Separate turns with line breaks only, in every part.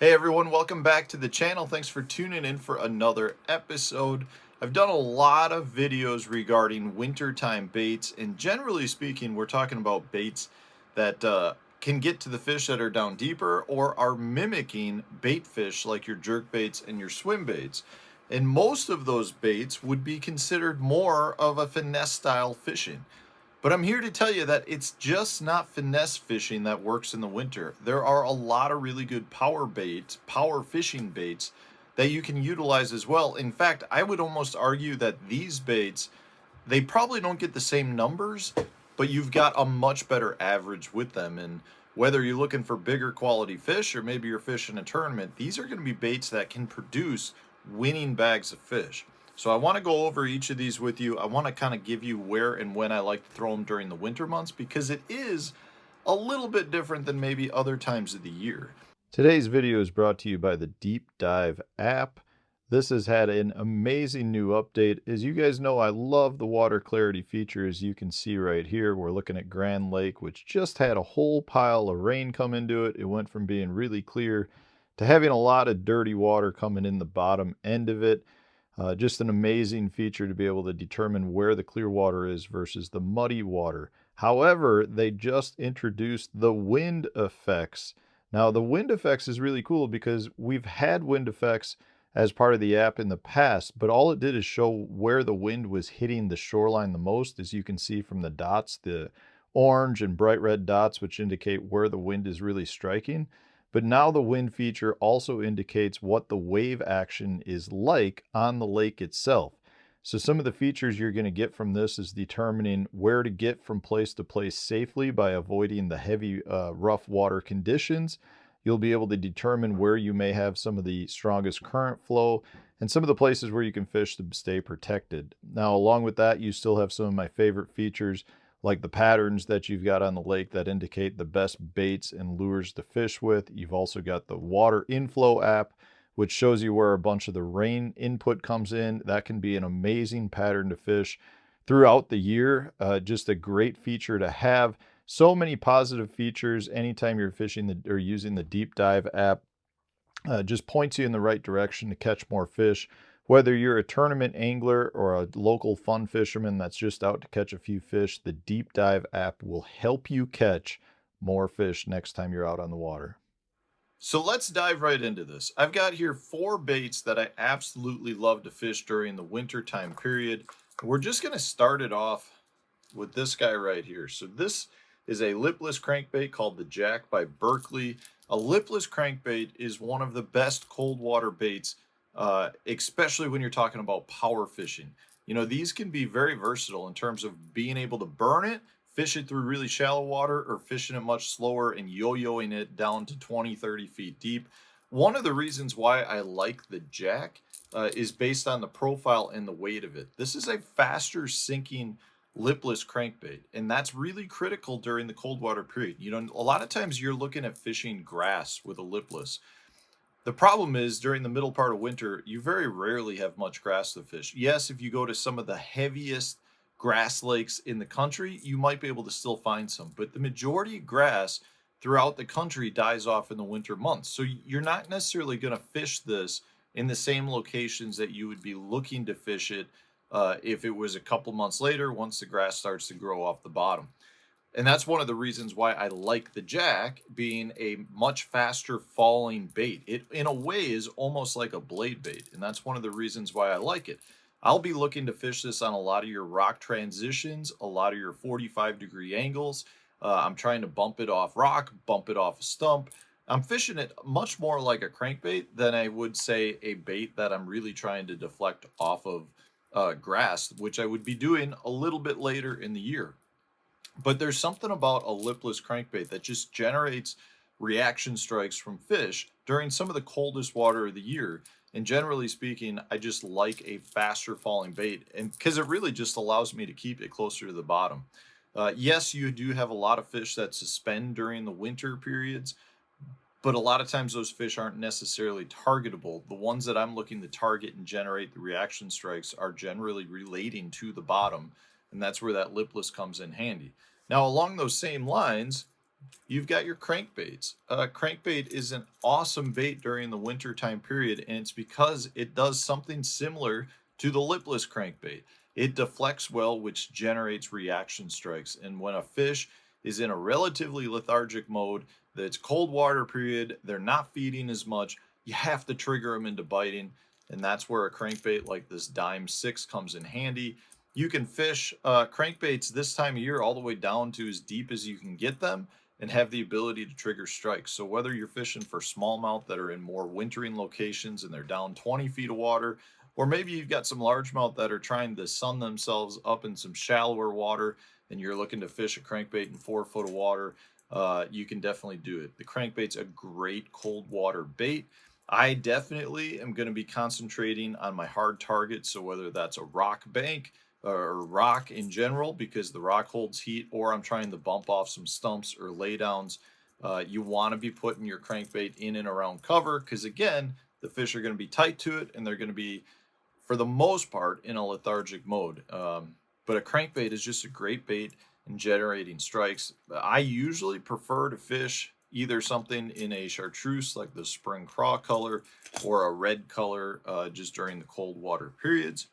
Hey everyone, welcome back to the channel. Thanks for tuning in for another episode. I've done a lot of videos regarding wintertime baits, and generally speaking, we're talking about baits that can get to the fish that are down deeper or are mimicking bait fish like your jerk baits and your swim baits. And most of those baits would be considered more of a finesse style fishing. But I'm here to tell you that it's just not finesse fishing that works in the winter. There are a lot of really good power baits, power fishing baits that you can utilize as well. In fact, I would almost argue that these baits, they probably don't get the same numbers, but you've got a much better average with them. And whether you're looking for bigger quality fish or maybe you're fishing a tournament, these are going to be baits that can produce winning bags of fish. So I want to go over each of these with you. I want to kind of give you where and when I like to throw them during the winter months because it is a little bit different than maybe other times of the year. Today's video is brought to you by the Deep Dive app. This has had an amazing new update. As you guys know, I love the water clarity feature. As you can see right here, we're looking at Grand Lake, which just had a whole pile of rain come into it. It went from being really clear to having a lot of dirty water coming in the bottom end of it. Just an amazing feature to be able to determine where the clear water is versus the muddy water. However, they just introduced the wind effects. Now, the wind effects is really cool because we've had wind effects as part of the app in the past, but all it did is show where the wind was hitting the shoreline the most, as you can see from the dots, the orange and bright red dots, which indicate where the wind is really striking. But now the wind feature also indicates what the wave action is like on the lake itself. So some of the features you're going to get from this is determining where to get from place to place safely by avoiding the heavy, rough water conditions. You'll be able to determine where you may have some of the strongest current flow and some of the places where you can fish to stay protected. Now, along with that, you still have some of my favorite features like the patterns that you've got on the lake that indicate the best baits and lures to fish with. You've also got the water inflow app, which shows you where a bunch of the rain input comes in. That can be an amazing pattern to fish throughout the year. Just a great feature to have. So many positive features anytime you're fishing or using the Deep Dive app. Just points you in the right direction to catch more fish. Whether you're a tournament angler or a local fun fisherman that's just out to catch a few fish, the Deep Dive app will help you catch more fish next time you're out on the water. So let's dive right into this. I've got here 4 baits that I absolutely love to fish during the winter time period. We're just going to start it off with this guy right here. So this is a lipless crankbait called the Jack by Berkley. A lipless crankbait is one of the best cold water baits, especially when you're talking about power fishing. You know, these can be very versatile in terms of being able to burn it, fish it through really shallow water, or fishing it much slower and yo-yoing it down to 20, 30 feet deep. One of the reasons why I like the Jack is based on the profile and the weight of it. This is a faster sinking lipless crankbait, and that's really critical during the cold water period. You know, a lot of times you're looking at fishing grass with a lipless. The problem is during the middle part of winter, you very rarely have much grass to fish. Yes, if you go to some of the heaviest grass lakes in the country, you might be able to still find some, but the majority of grass throughout the country dies off in the winter months. So you're not necessarily going to fish this in the same locations that you would be looking to fish it if it was a couple months later once the grass starts to grow off the bottom. And that's one of the reasons why I like the Jack being a much faster falling bait. It, in a way, is almost like a blade bait, and that's one of the reasons why I like it. I'll be looking to fish this on a lot of your rock transitions, a lot of your 45-degree angles. I'm trying to bump it off rock, bump it off a stump. I'm fishing it much more like a crankbait than I would say a bait that I'm really trying to deflect off of grass, which I would be doing a little bit later in the year. But there's something about a lipless crankbait that just generates reaction strikes from fish during some of the coldest water of the year. And generally speaking, I just like a faster falling bait, and because it really just allows me to keep it closer to the bottom. Yes, you do have a lot of fish that suspend during the winter periods, but a lot of times those fish aren't necessarily targetable. The ones that I'm looking to target and generate the reaction strikes are generally relating to the bottom, and that's where that lipless comes in handy. Now, along those same lines, you've got your crankbaits. Crankbait is an awesome bait during the winter time period, and it's because it does something similar to the lipless crankbait. It deflects well, which generates reaction strikes. And when a fish is in a relatively lethargic mode, that's cold water period, they're not feeding as much, you have to trigger them into biting. And that's where a crankbait like this Dime 6 comes in handy. You can fish crankbaits this time of year all the way down to as deep as you can get them and have the ability to trigger strikes. So whether you're fishing for smallmouth that are in more wintering locations and they're down 20 feet of water, or maybe you've got some largemouth that are trying to sun themselves up in some shallower water and you're looking to fish a crankbait in 4 foot of water, you can definitely do it. The crankbait's a great cold water bait. I definitely am going to be concentrating on my hard targets. So whether that's a rock bank or rock in general, because the rock holds heat, or I'm trying to bump off some stumps or laydowns, you want to be putting your crankbait in and around cover, because again, the fish are going to be tight to it and they're going to be, for the most part, in a lethargic mode. But a crankbait is just a great bait in generating strikes. I usually prefer to fish either something in a chartreuse like the spring craw color or a red color just during the cold water periods.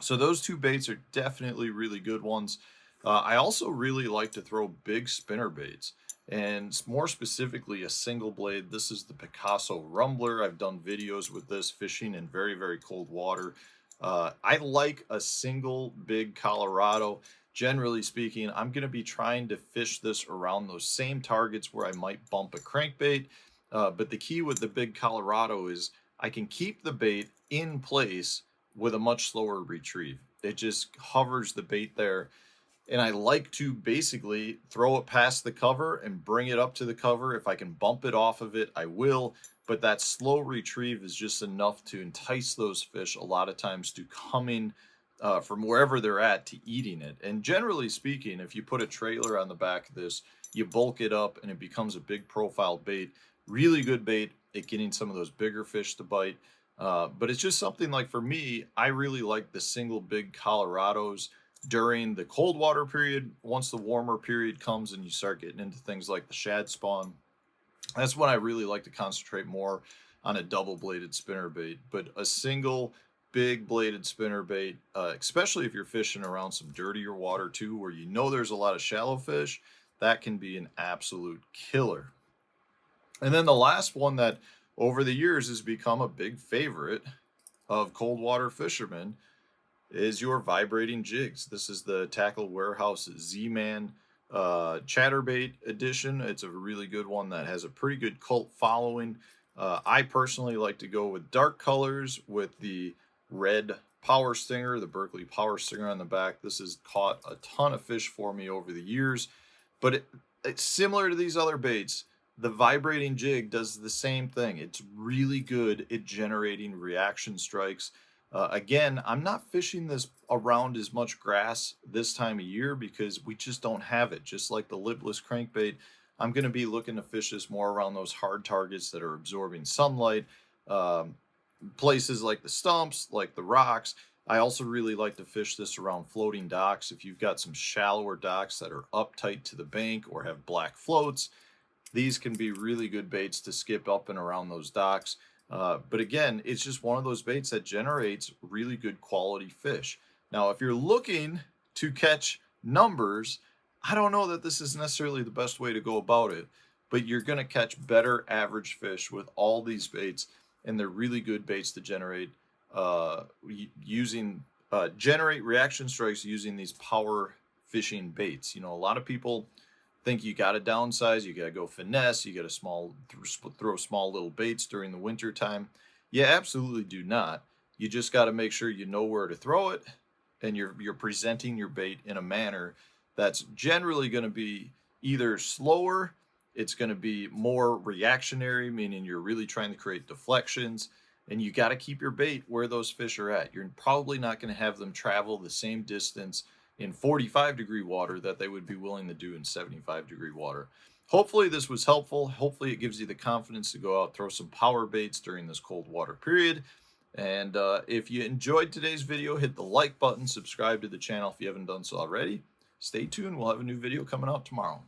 So those two baits are definitely really good ones. I also really like to throw big spinner baits, and more specifically a single blade. This is the Picasso Rumbler. I've done videos with this fishing in very, very cold water. I like a single big Colorado. Generally speaking, I'm going to be trying to fish this around those same targets where I might bump a crankbait. But the key with the big Colorado is I can keep the bait in place with a much slower retrieve. It just hovers the bait there. And I like to basically throw it past the cover and bring it up to the cover. If I can bump it off of it, I will. But that slow retrieve is just enough to entice those fish a lot of times to coming from wherever they're at to eating it. And generally speaking, if you put a trailer on the back of this, you bulk it up and it becomes a big profile bait. Really good bait at getting some of those bigger fish to bite. But it's just something like, for me, I really like the single big Colorados during the cold water period. Once the warmer period comes and you start getting into things like the shad spawn, that's when I really like to concentrate more on a double bladed spinner bait. But a single big bladed spinner bait, especially if you're fishing around some dirtier water too, where you know there's a lot of shallow fish, that can be an absolute killer. And then the last one that over the years has become a big favorite of cold water fishermen is your vibrating jigs. This is the Tackle Warehouse Z-Man Chatterbait edition. It's a really good one that has a pretty good cult following. I personally like to go with dark colors with the red Power Stinger, the Berkeley Power Stinger on the back. This has caught a ton of fish for me over the years, but it's similar to these other baits. The vibrating jig does the same thing. It's really good at generating reaction strikes. Again, I'm not fishing this around as much grass this time of year because we just don't have it. Just like the lipless crankbait, I'm going to be looking to fish this more around those hard targets that are absorbing sunlight. Places like the stumps, like the rocks. I also really like to fish this around floating docks. If you've got some shallower docks that are uptight to the bank or have black floats, these can be really good baits to skip up and around those docks. But again, it's just one of those baits that generates really good quality fish. Now, if you're looking to catch numbers, I don't know that this is necessarily the best way to go about it, but you're going to catch better average fish with all these baits, and they're really good baits to generate generate reaction strikes using these power fishing baits. You know, a lot of people think you got to downsize, you got to go finesse, you got to throw small little baits during the winter time. You absolutely do not. You just got to make sure you know where to throw it, and you're presenting your bait in a manner that's generally going to be either slower, it's going to be more reactionary, meaning you're really trying to create deflections, and you got to keep your bait where those fish are at. You're probably not going to have them travel the same distance in 45-degree water that they would be willing to do in 75-degree water. Hopefully this was helpful. Hopefully it gives you the confidence to go out, throw some power baits during this cold water period. And if you enjoyed today's video, hit the like button, subscribe to the channel if you haven't done so already. Stay tuned. We'll have a new video coming out tomorrow.